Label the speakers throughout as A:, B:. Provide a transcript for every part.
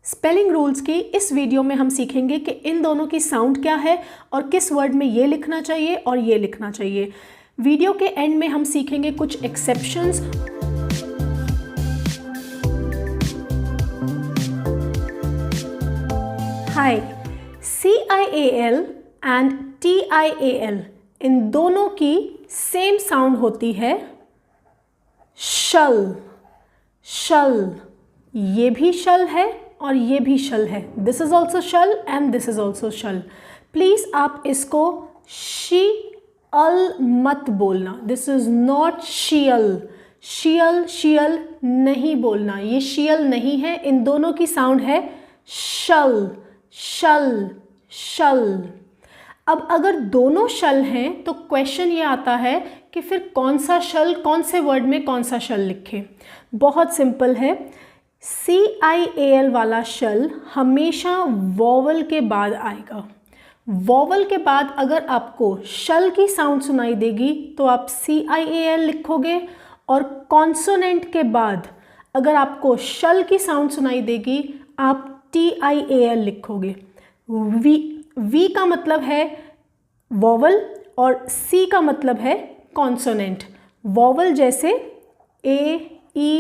A: Spelling rules की इस video में हम सीखेंगे कि इन दोनों की साउंड क्या है और किस वर्ड में ये लिखना चाहिए और ये लिखना चाहिए। वीडियो के एंड में हम सीखेंगे कुछ exceptions. Hi, CIAL and TIAL इन दोनों की सेम साउंड होती है शल। शल, ये भी शल है और ये भी शल है। This is also shal and this is also shal. Please आप इसको शी अल मत बोलना। This is not shial. Shial shial नहीं बोलना, ये शियल नहीं है। इन दोनों की साउंड है शल शल शल। अब अगर दोनों शल हैं तो क्वेश्चन ये आता है कि फिर कौन सा शल, कौन से वर्ड में कौन सा शल लिखें। बहुत सिंपल है। CIAL वाला शल हमेशा वॉवल के बाद आएगा। वॉवल के बाद अगर आपको शल की साउंड सुनाई देगी तो आप CIAL लिखोगे, और कॉन्सोनेंट के बाद अगर आपको शल की साउंड सुनाई देगी आप TIAL लिखोगे। V का मतलब है वॉवल और C का मतलब है कॉन्सोनेंट। वॉवल जैसे A, E,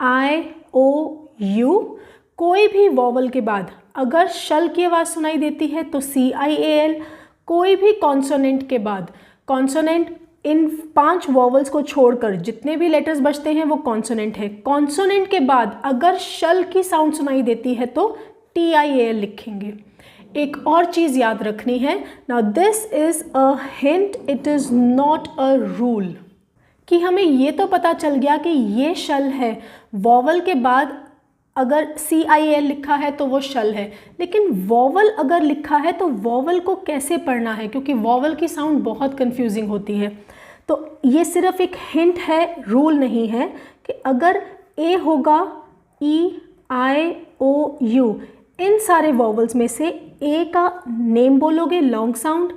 A: I, O, U। कोई भी वॉवल के बाद अगर शल की आवाज़ सुनाई देती है तो CIAL। कोई भी कॉन्सोनेंट के बाद, कॉन्सोनेंट इन 5 वॉवल्स को छोड़कर जितने भी लेटर्स बचते हैं वो कॉन्सोनेंट है। कॉन्सोनेंट के बाद अगर शल की साउंड सुनाई देती है तो TIAL लिखेंगे। एक और चीज़ याद रखनी है। Now this is a hint, it is not a rule. कि हमें ये तो पता चल गया कि ये शल है, वॉवल के बाद अगर CIAL लिखा है तो वो शल है, लेकिन वॉवल अगर लिखा है तो वॉवल को कैसे पढ़ना है, क्योंकि वॉवल की साउंड बहुत कंफ्यूजिंग होती है। तो ये सिर्फ एक हिंट है, रूल नहीं है। कि अगर A होगा E, I, O, U, इन सारे वॉवल्स में से A का नेम बोलोगे लॉन्ग साउंड,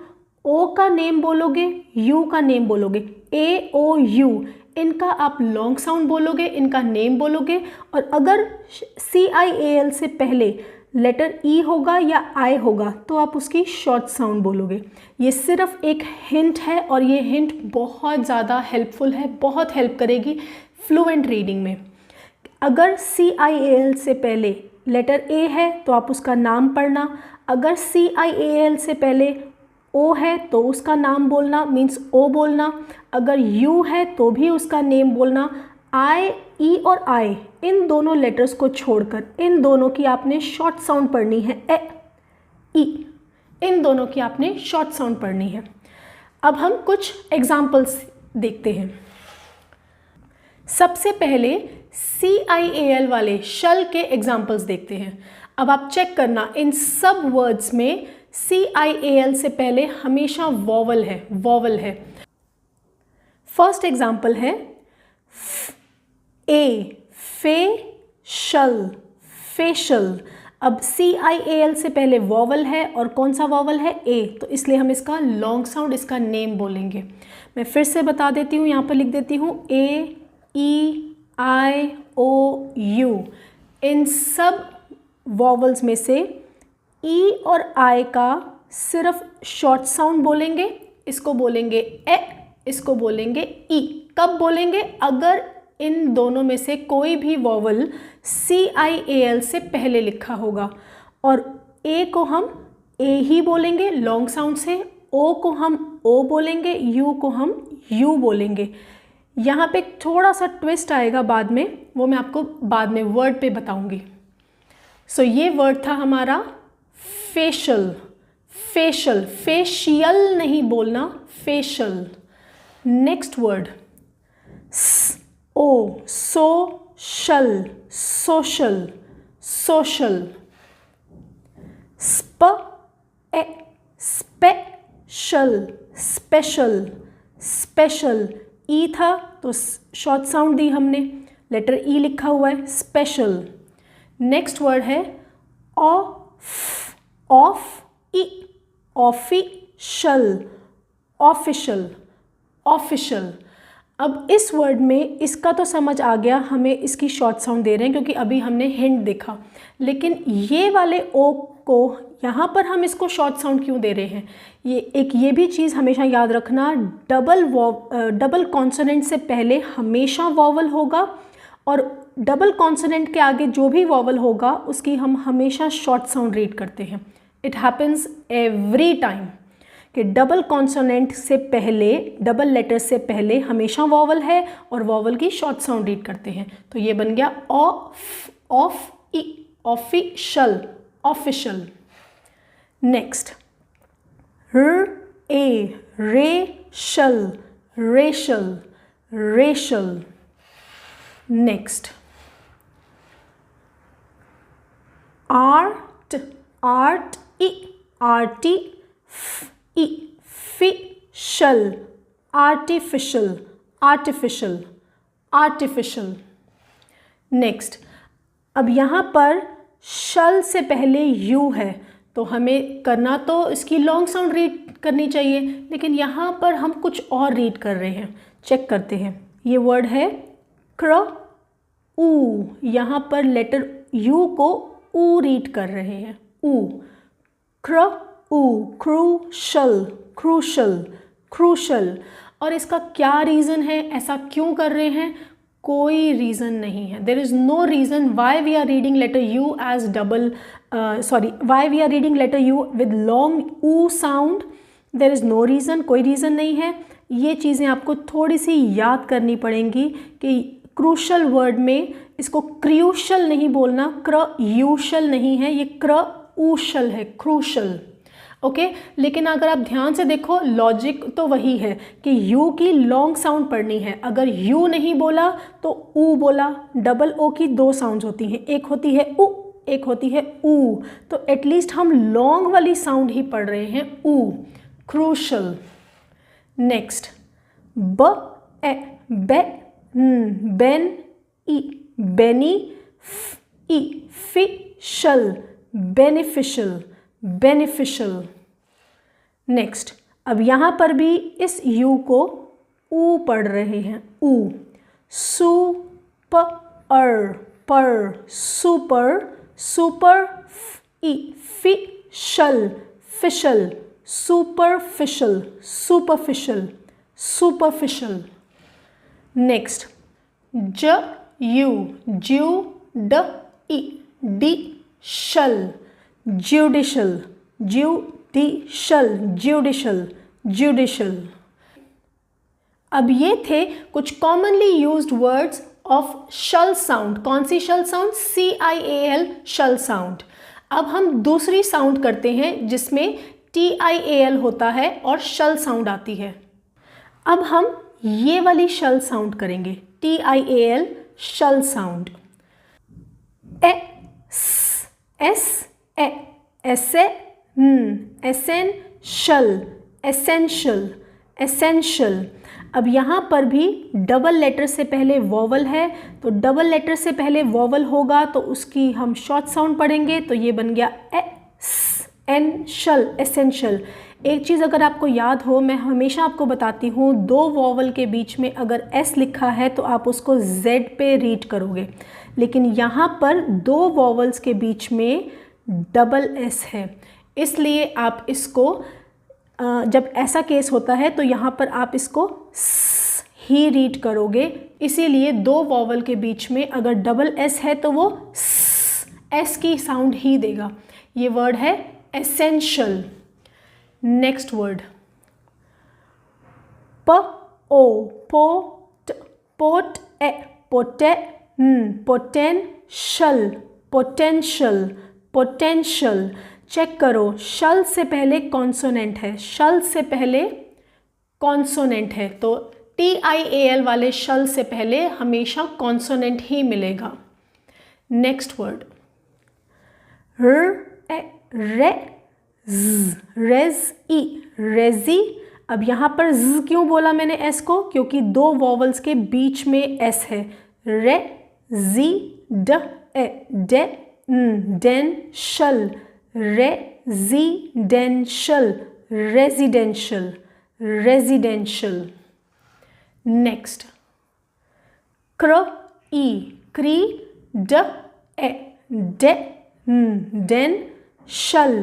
A: O का नेम बोलोगे, U का नेम बोलोगे। A, O, U इनका आप लॉन्ग साउंड बोलोगे, इनका नेम बोलोगे। और अगर CIAL से पहले लेटर E होगा या I होगा तो आप उसकी शॉर्ट साउंड बोलोगे। ये सिर्फ एक हिंट है और ये हिंट बहुत ज़्यादा हेल्पफुल है, बहुत हेल्प करेगी फ्लुएंट रीडिंग में। अगर CIAL से पहले लेटर A है तो आप उसका नाम पढ़ना। अगर CIAL से पहले O है तो उसका नाम बोलना, मीन्स O बोलना। अगर U है तो भी उसका नेम बोलना। I, E और I इन दोनों लेटर्स को छोड़कर इन दोनों की आपने शॉर्ट साउंड पढ़नी है। ए, E इन दोनों की आपने शॉर्ट साउंड पढ़नी है। अब हम कुछ एग्जाम्पल्स देखते हैं। सबसे पहले CIAL वाले शल के एग्जाम्पल्स देखते हैं। अब आप चेक करना, इन सब वर्ड्स में CIAL से पहले हमेशा वॉवल है, वॉवल है। फर्स्ट एग्जाम्पल है A, फेशल, फेशल। अब CIAL से पहले वॉवल है और कौन सा वॉवल है? A, तो इसलिए हम इसका लॉन्ग साउंड, इसका नेम बोलेंगे। मैं फिर से बता देती हूँ, यहाँ पर लिख देती हूँ A, E, I, O, U। इन सब वॉवल्स में से E और I का सिर्फ शॉर्ट साउंड बोलेंगे। इसको बोलेंगे ए, इसको बोलेंगे E। कब बोलेंगे? अगर इन दोनों में से कोई भी वॉवल CIAL से पहले लिखा होगा। और A को हम A ही बोलेंगे लॉन्ग साउंड से, O को हम O बोलेंगे, U को हम U बोलेंगे। यहाँ पे थोड़ा सा ट्विस्ट आएगा बाद में, वो मैं आपको बाद में वर्ड पे बताऊंगी। सो ये वर्ड था हमारा फेशल। फेशल, फेशियल नहीं बोलना, facial. Next word O, social, social, social. A, special, special, special. E था तो शॉर्ट साउंड दी हमने, लेटर E लिखा हुआ है, स्पेशल। नेक्स्ट वर्ड है of, of E, official, official, official. अब इस वर्ड में इसका तो समझ आ गया, हमें इसकी शॉर्ट साउंड दे रहे हैं क्योंकि अभी हमने हिंट देखा, लेकिन ये वाले ओ को यहाँ पर हम इसको शॉर्ट साउंड क्यों दे रहे हैं? ये भी चीज़ हमेशा याद रखना, डबल कॉन्सोनेंट से पहले हमेशा वॉवल होगा और डबल कॉन्सोनेंट के आगे जो भी वॉवल होगा उसकी हम हमेशा शॉर्ट साउंड रीड करते हैं। इट हैपन्स एवरी टाइम कि डबल कॉन्सोनेंट से पहले, डबल लेटर से पहले हमेशा वॉवल है और वॉवल की शॉर्ट साउंड रीड करते हैं। तो ये बन गया official, official. Next racial, racial, racial. Next art, artificial, artificial, artificial, artificial. Next, अब यहाँ पर शल से पहले यू है तो हमें करना तो इसकी लॉन्ग साउंड रीड करनी चाहिए, लेकिन यहाँ पर हम कुछ और रीड कर रहे हैं। चेक करते हैं। ये वर्ड है क्र ऊ, यहाँ पर लेटर यू को ऊ रीड कर रहे हैं, ऊ, क्र ऊ, क्रूशल, क्रूशल, क्रूशल। और इसका क्या रीज़न है, ऐसा क्यों कर रहे हैं? कोई रीज़न नहीं है। There is no reason why we are reading letter U as why we are reading letter U with long oo sound. There is no reason, कोई रीज़न नहीं है। ये चीज़ें आपको थोड़ी सी याद करनी पड़ेंगी कि क्रूशल वर्ड में इसको क्रूशल नहीं बोलना, यूशल नहीं है, ये ऊशल है, क्रूशल। ओके, लेकिन अगर आप ध्यान से देखो लॉजिक तो वही है कि यू की लॉन्ग साउंड पढ़नी है। अगर यू नहीं बोला तो ऊ बोला। डबल ओ की दो साउंड्स होती हैं, एक होती है ऊ, एक होती है ऊ, तो एटलीस्ट हम लॉन्ग वाली साउंड ही पढ़ रहे हैं, ऊ, क्रूशल। नेक्स्ट बेन ई, बेनी फिशल, बेनिफिशियल, बेनिफिशियल। नेक्स्ट, अब यहाँ पर भी इस यू को ऊ पढ़ रहे हैं, oo, super, super, super, ficial, ficial, superficial, superficial, superficial. Next judicial, judicial, judicial, judicial, judicial. अब ये थे कुछ commonly used words of shal sound. कौन सी shal sound? CIAL, shal sound. अब हम दूसरी साउंड करते हैं जिसमें TIAL होता है और शल साउंड आती है। अब हम ये वाली शल साउंड करेंगे, TIAL, शल साउंड। Essential, essential, essential. अब यहाँ पर भी डबल लेटर से पहले वॉवल है, तो डबल लेटर से पहले वॉवल होगा तो उसकी हम शॉर्ट साउंड पढ़ेंगे, तो ये बन गया एसेंशियल, एसेंशियल। एक चीज़ अगर आपको याद हो, मैं हमेशा आपको बताती हूँ, दो वॉवल के बीच में अगर S लिखा है तो आप उसको Z पे रीड करोगे, लेकिन यहाँ पर दो वॉवल्स के बीच में डबल S है, इसलिए आप इसको जब ऐसा केस होता है तो यहाँ पर आप इसको स ही रीड करोगे। इसीलिए दो वॉवल के बीच में अगर डबल S है तो वो S की साउंड ही देगा। ये वर्ड है essential. Next word potential, potential, potential. Check करो, शल से पहले कॉन्सोनेंट है, शल से पहले कॉन्सोनेंट है, तो TIAL वाले शल से पहले हमेशा कॉन्सोनेंट ही मिलेगा। Next word resi. अब यहाँ पर z क्यों बोला मैंने S को? क्योंकि दो वॉवल्स के बीच में S है। Dential, residential, residential, residential. Next cr e cre d a de den shal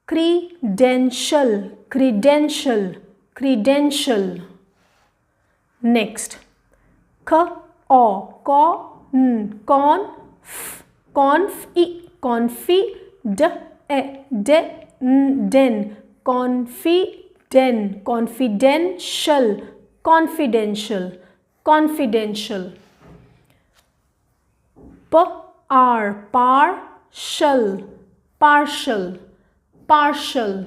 A: credential credential credential next ख o co con conf e confi d a de den confiden confidential confidential confidential p r partial partial partial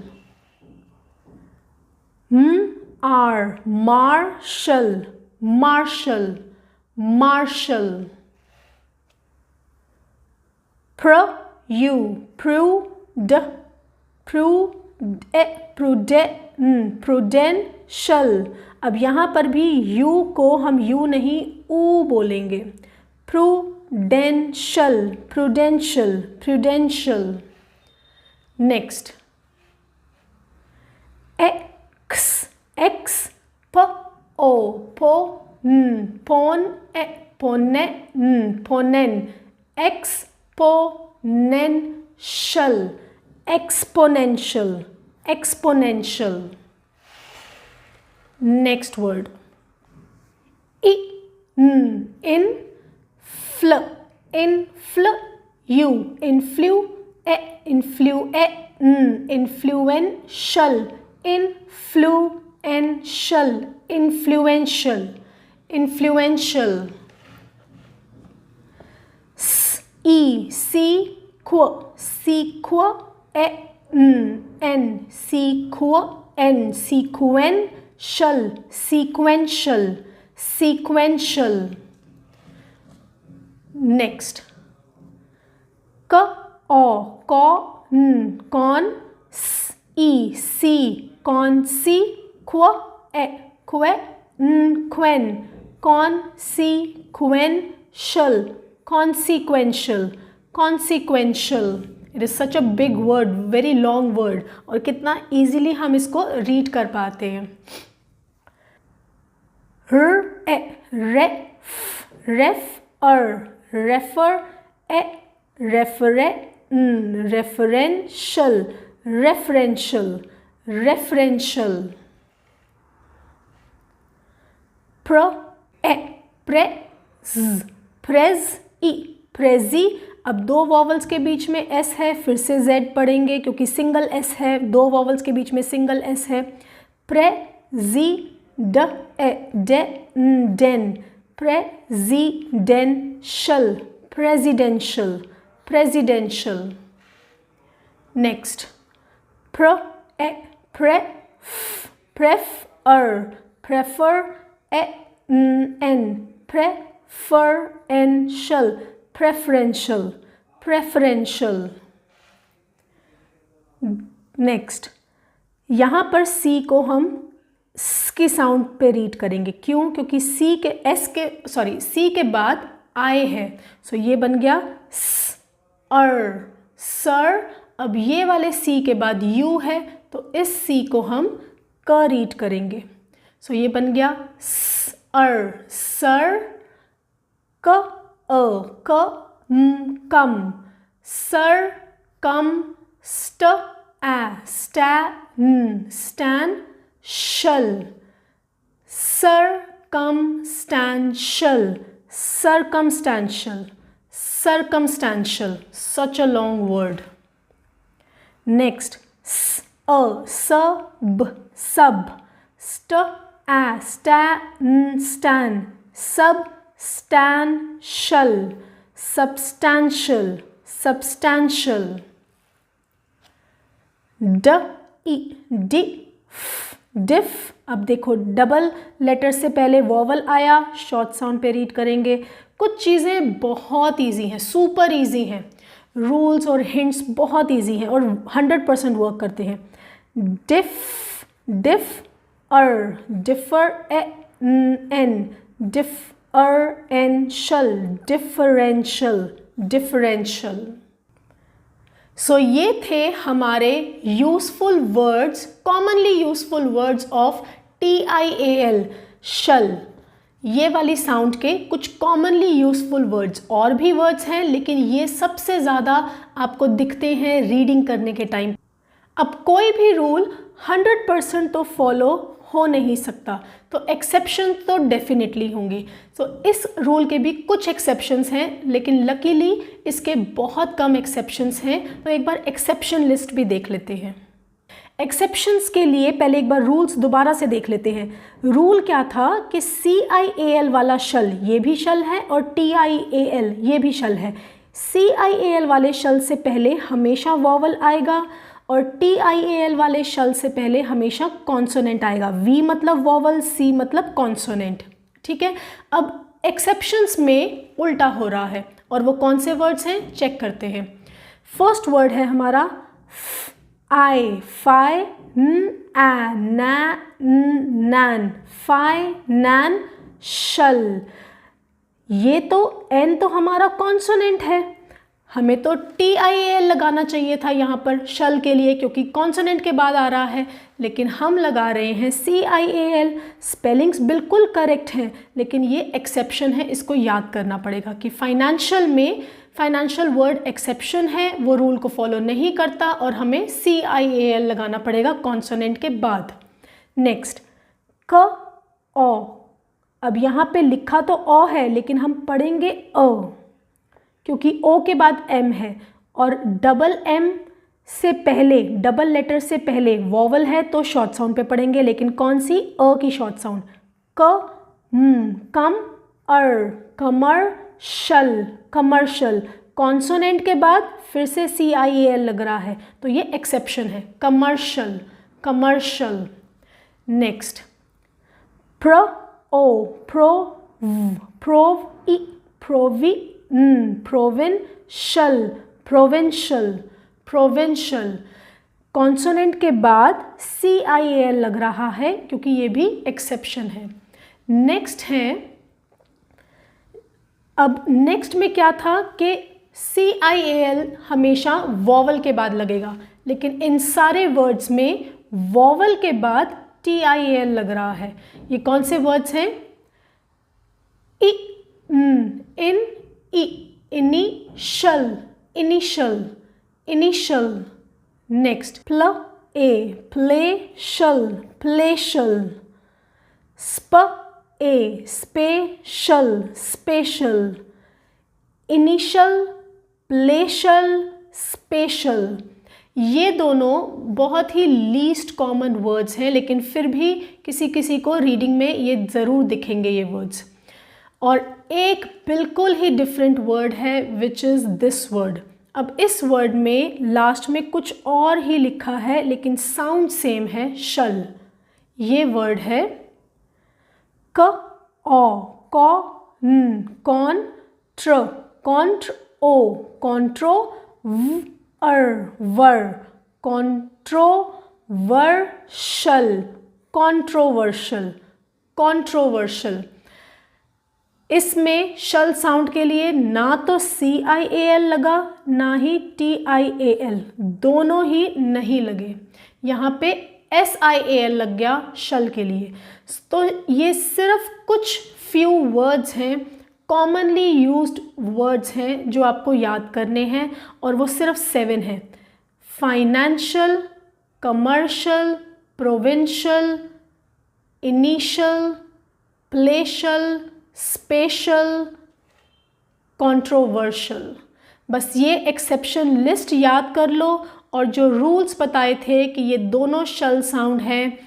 A: are marshal marshal marshal prude prudential। अब यहाँ पर भी you को हम you नहीं ऊ बोलेंगे। prudential prudential prudential next ex ex p o po pon e pone ponen exponential exponential exponential next word in fl u influ influential influential influential influential sequential sequential sequential next कौन सी कौन सी क्वेन consequential consequential consequential it is such a big word, very long word, और कितना easily हम इसको read कर पाते हैं। refer referential referential referential prezi अब दो वॉवल्स के बीच में एस है, फिर से जेड पढ़ेंगे क्योंकि सिंगल एस है, दो वॉवल्स के बीच में सिंगल एस है। Then presidential presidential presidential next prefer preferential preferential preferential next यहाँ पर सी को हम स की साउंड पे रीड करेंगे। क्यों? क्योंकि सी के बाद आई है, सो ये बन गया सर। अब ये वाले सी के बाद यू है, तो इस सी को हम क रीड करेंगे, सो ये बन गया sir. Come sir come stand shall circumstantial such a long word next sub substantial diff अब देखो डबल लेटर से पहले वॉवल आया, शॉर्ट साउंड पे रीड करेंगे। कुछ चीज़ें बहुत इजी हैं, सुपर इजी हैं, रूल्स और हिंट्स बहुत इजी हैं और 100% वर्क करते हैं। differential सो ये थे हमारे useful words, commonly useful words of TIAL। शल, ये वाली साउंड के कुछ कॉमनली यूजफुल वर्ड्स, और भी वर्ड्स हैं लेकिन ये सबसे ज़्यादा आपको दिखते हैं रीडिंग करने के टाइम। अब कोई भी रूल 100% तो फॉलो हो नहीं सकता, तो एक्सेप्शन तो डेफिनेटली होंगे। तो इस रूल के भी कुछ एक्सेप्शंस हैं, लेकिन लकीली इसके बहुत कम एक्सेप्शंस हैं। तो एक बार एक्सेप्शन लिस्ट भी देख लेते हैं। एक्सेप्शंस के लिए पहले एक बार रूल्स दोबारा से देख लेते हैं। रूल क्या था कि CIAL वाला शल ये भी शल है और TIAL ये भी शल है। CIAL वाले शल से पहले हमेशा वॉवल आएगा और TIAL वाले शल से पहले हमेशा कॉन्सोनेंट आएगा। V मतलब वॉवल, C मतलब कॉन्सोनेंट। ठीक है, अब एक्सेप्शंस में उल्टा हो रहा है और वो कौन से वर्ड्स हैं चेक करते हैं। फर्स्ट वर्ड है हमारा आई, फाई, नैन, फाई, नैन, शल। ये तो एन तो हमारा कॉन्सोनेंट है, हमें तो TIAL लगाना चाहिए था यहाँ पर शल के लिए क्योंकि कॉन्सोनेंट के बाद आ रहा है, लेकिन हम लगा रहे हैं CIAL। स्पेलिंग्स बिल्कुल करेक्ट हैं, लेकिन ये एक्सेप्शन है, इसको याद करना पड़ेगा कि फाइनेंशियल में फाइनेंशियल वर्ड एक्सेप्शन है, वो रूल को फॉलो नहीं करता और हमें CIAL लगाना पड़ेगा कॉन्सोनेंट के बाद। नेक्स्ट क ओ, अब यहाँ पे लिखा तो ओ है लेकिन हम पढ़ेंगे अ, क्योंकि ओ के बाद एम है और डबल एम से पहले, डबल लेटर से पहले वॉवल है तो शॉर्ट साउंड पे पढ़ेंगे, लेकिन कौन सी? अ की शॉर्ट साउंड। कम, कमर्शल, कमर्शियल। कॉन्सोनेंट के बाद फिर से CIAL लग रहा है तो ये एक्सेप्शन है, commercial, commercial. Next provincial, provincial, provincial. Consonant के बाद CIAL लग रहा है क्योंकि ये भी एक्सेप्शन है। नेक्स्ट है, अब नेक्स्ट में क्या था कि CIAL हमेशा वॉवल के बाद लगेगा, लेकिन इन सारे वर्ड्स में वॉवल के बाद TIAL लग रहा है। ये कौन से वर्ड्स हैं? Initial, initial, initial. Next placial, placial. Special, special. Initial, placial, special. ये दोनों बहुत ही लीस्ट कॉमन वर्ड्स हैं, लेकिन फिर भी किसी किसी को रीडिंग में ये ज़रूर दिखेंगे ये वर्ड्स। और एक बिल्कुल ही डिफरेंट वर्ड है विच इज़ दिस वर्ड। अब इस वर्ड में लास्ट में कुछ और ही लिखा है लेकिन साउंड सेम है, शल। ये वर्ड है कॉन्ट्रोवर्शियल, कॉन्ट्रोवर्शियल, कॉन्ट्रोवर्शियल। इसमें शल साउंड के लिए ना तो CIAL लगा ना ही TIAL, दोनों ही नहीं लगे। यहाँ पे SIAL लग गया शल के लिए। तो ये सिर्फ कुछ फ्यू वर्ड्स हैं, कॉमनली यूज्ड वर्ड्स हैं जो आपको याद करने हैं, और वो सिर्फ 7 हैं। Financial, commercial, provincial, initial, placial, special, controversial. बस ये एक्सेप्शन लिस्ट याद कर लो, और जो रूल्स बताए थे कि ये दोनों शल साउंड हैं,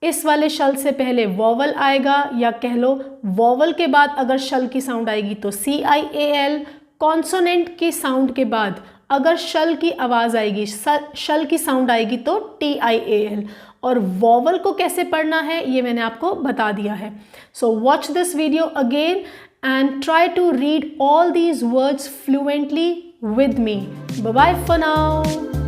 A: इस वाले शल से पहले वॉवल आएगा, या कह लो वॉवल के बाद अगर शल की साउंड आएगी तो CIAL, कॉन्सोनेंट की साउंड के बाद अगर शल की आवाज़ आएगी, शल की साउंड आएगी तो TIAL। और वॉवल को कैसे पढ़ना है ये मैंने आपको बता दिया है। So watch this video again and try to read all these words fluently with me. Bye bye for now.